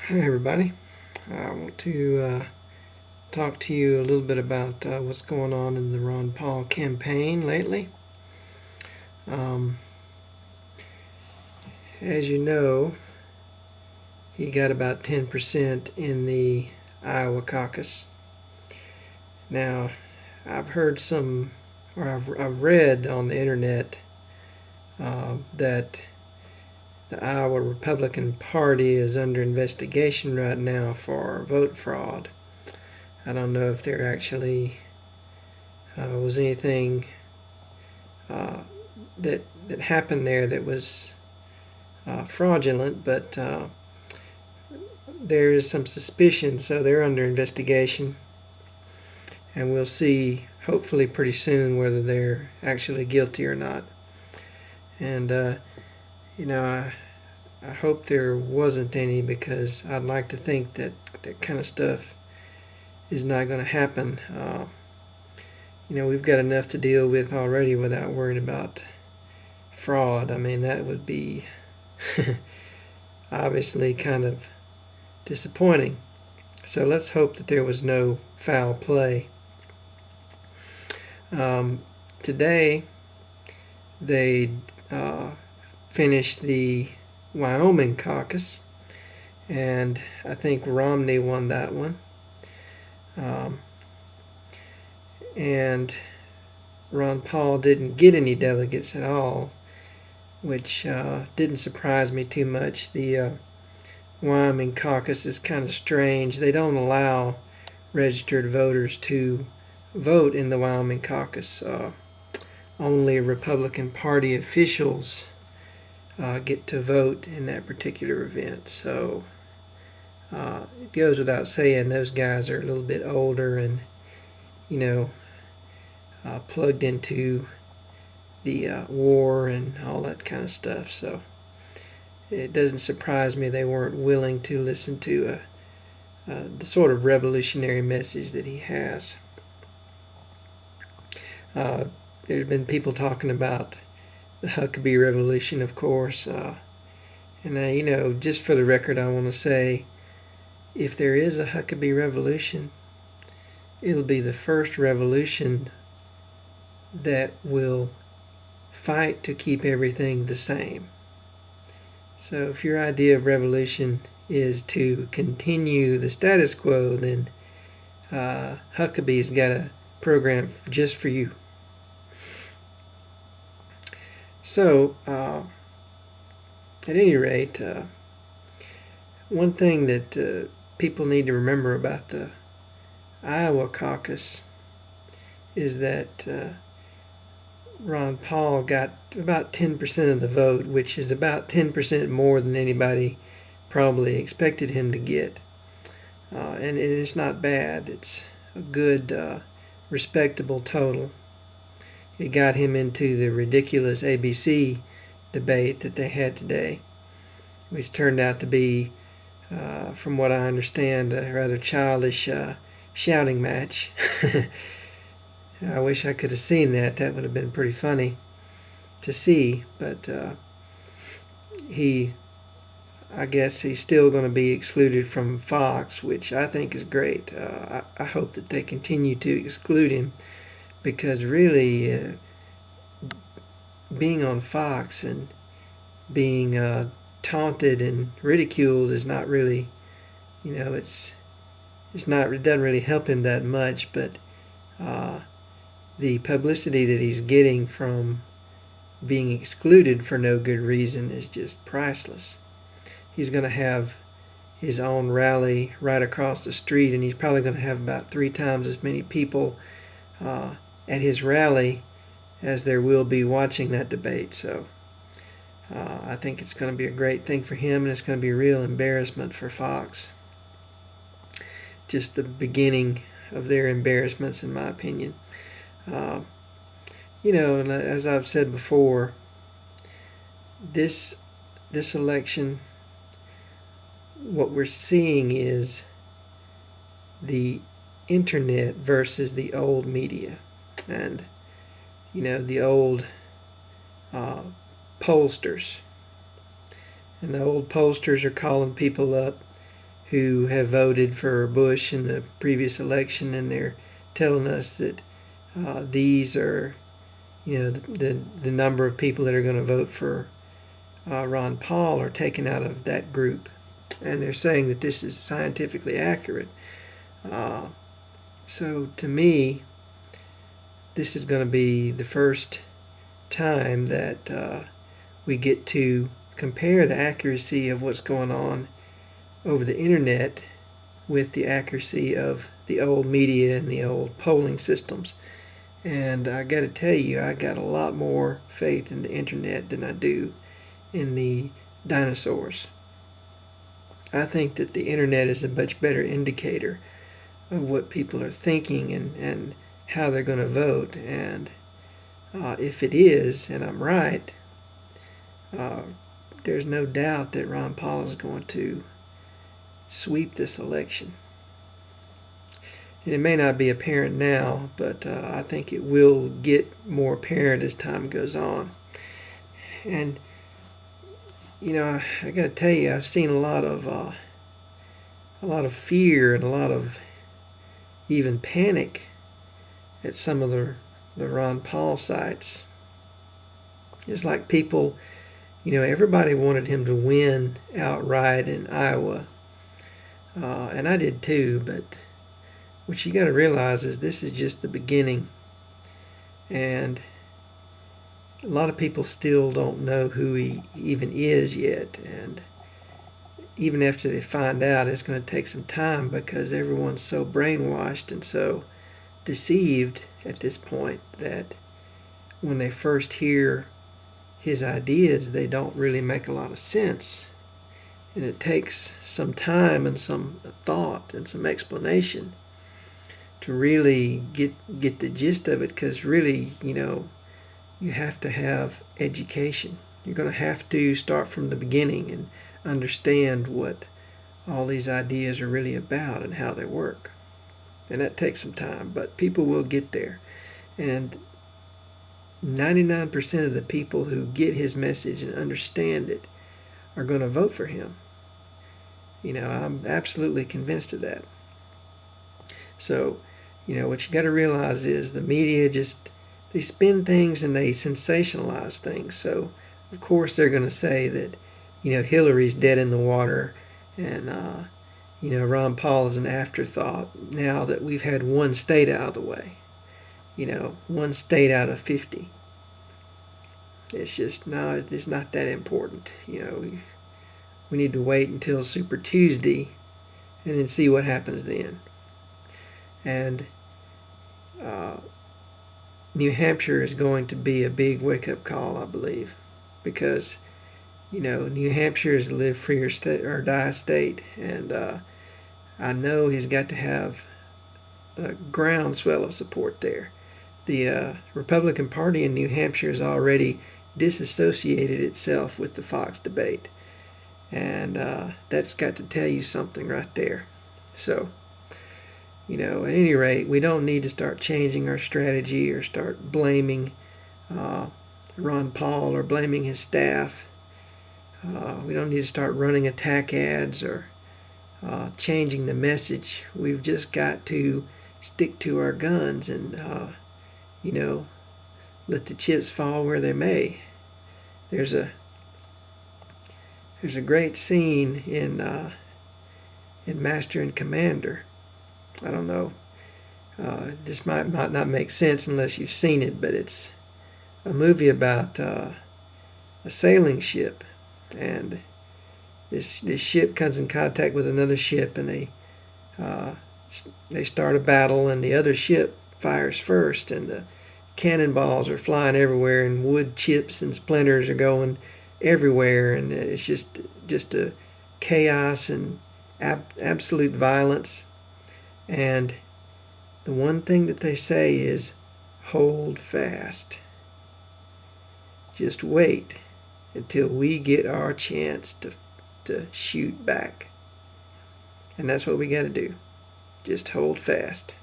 Hi everybody. I want to talk to you a little bit about what's going on in the Ron Paul campaign lately. Um, as you know, he got about 10% in the Iowa caucus. Now, I've heard I've read on the internet that the Iowa Republican Party is under investigation right now for vote fraud. I don't know if there actually was anything uh, that happened there that was fraudulent, but there is some suspicion, so they're under investigation, and we'll see hopefully pretty soon whether they're actually guilty or not. And I hope there wasn't any, because I'd like to think that that kind of stuff is not going to happen. We've got enough to deal with already without worrying about fraud. I mean, that would be obviously kind of disappointing. So let's hope that there was no foul play. Today, they finished the Wyoming caucus, and I think Romney won that one. And Ron Paul didn't get any delegates at all, which didn't surprise me too much. The Wyoming caucus is kind of strange. They don't allow registered voters to vote in the Wyoming caucus. Only Republican Party officials get to vote in that particular event. So it goes without saying those guys are a little bit older and, plugged into the war and all that kind of stuff. So it doesn't surprise me they weren't willing to listen to the sort of revolutionary message that he has. There's been people talking about the Huckabee Revolution, of course. And just for the record, I want to say, if there is a Huckabee Revolution, it'll be the first revolution that will fight to keep everything the same. So if your idea of revolution is to continue the status quo, then Huckabee's got a program just for you. So, at any rate, one thing that people need to remember about the Iowa caucus is that Ron Paul got about 10% of the vote, which is about 10% more than anybody probably expected him to get. And it's not bad. It's a good, respectable total. It got him into the ridiculous ABC debate that they had today, which turned out to be, from what I understand, a rather childish shouting match. I wish I could have seen that. That would have been pretty funny to see. But I guess he's still going to be excluded from Fox, which I think is great. I hope that they continue to exclude him, because really being on Fox and being taunted and ridiculed is not really, it doesn't really help him that much. But the publicity that he's getting from being excluded for no good reason is just priceless. He's going to have his own rally right across the street, and he's probably going to have about 3 times as many people at his rally as there will be watching that debate. So I think it's going to be a great thing for him, and it's going to be a real embarrassment for Fox. Just the beginning of their embarrassments, in my opinion. As I've said before, this election, what we're seeing is the internet versus the old media. And the old pollsters. And the old pollsters are calling people up who have voted for Bush in the previous election, and they're telling us that these are, the number of people that are going to vote for Ron Paul are taken out of that group, and they're saying that this is scientifically accurate. So to me, this is going to be the first time that we get to compare the accuracy of what's going on over the internet with the accuracy of the old media and the old polling systems. And I got to tell you, I got a lot more faith in the internet than I do in the dinosaurs. I think that the internet is a much better indicator of what people are thinking and how they're going to vote. And if it is, and I'm right, there's no doubt that Ron Paul is going to sweep this election. And it may not be apparent now, but I think it will get more apparent as time goes on. And I got to tell you, I've seen a lot of fear and a lot of even panic at some of the Ron Paul sites. It's like people, everybody wanted him to win outright in Iowa, and I did too. But what you got to realize is this is just the beginning, and a lot of people still don't know who he even is yet. And even after they find out, it's going to take some time because everyone's so brainwashed and so deceived at this point that when they first hear his ideas, they don't really make a lot of sense. And it takes some time and some thought and some explanation to really get the gist of it, because really, you have to have education. You're going to have to start from the beginning and understand what all these ideas are really about and how they work. And that takes some time, but people will get there. And 99% of the people who get his message and understand it are going to vote for him. I'm absolutely convinced of that. So, what you got to realize is the media they spin things and they sensationalize things. So, of course, they're going to say that, Hillary's dead in the water and, Ron Paul is an afterthought now that we've had one state out of the way. One state out of 50. It's just, no, it's not that important. We need to wait until Super Tuesday and then see what happens then. And New Hampshire is going to be a big wake-up call, I believe, because, New Hampshire is a live free or die state, and I know he's got to have a groundswell of support there. The Republican Party in New Hampshire has already disassociated itself with the Fox debate, and that's got to tell you something right there. So, at any rate, we don't need to start changing our strategy or start blaming Ron Paul or blaming his staff. We don't need to start running attack ads or changing the message. We've just got to stick to our guns and, let the chips fall where they may. There's a great scene in Master and Commander. I don't know. This might not make sense unless you've seen it, but it's a movie about a sailing ship, and this ship comes in contact with another ship, and they start a battle, and the other ship fires first, and the cannonballs are flying everywhere, and wood chips and splinters are going everywhere, and it's just a chaos and absolute violence. And the one thing that they say is, hold fast. Just wait until we get our chance to shoot back. And that's what we got to do. Just hold fast.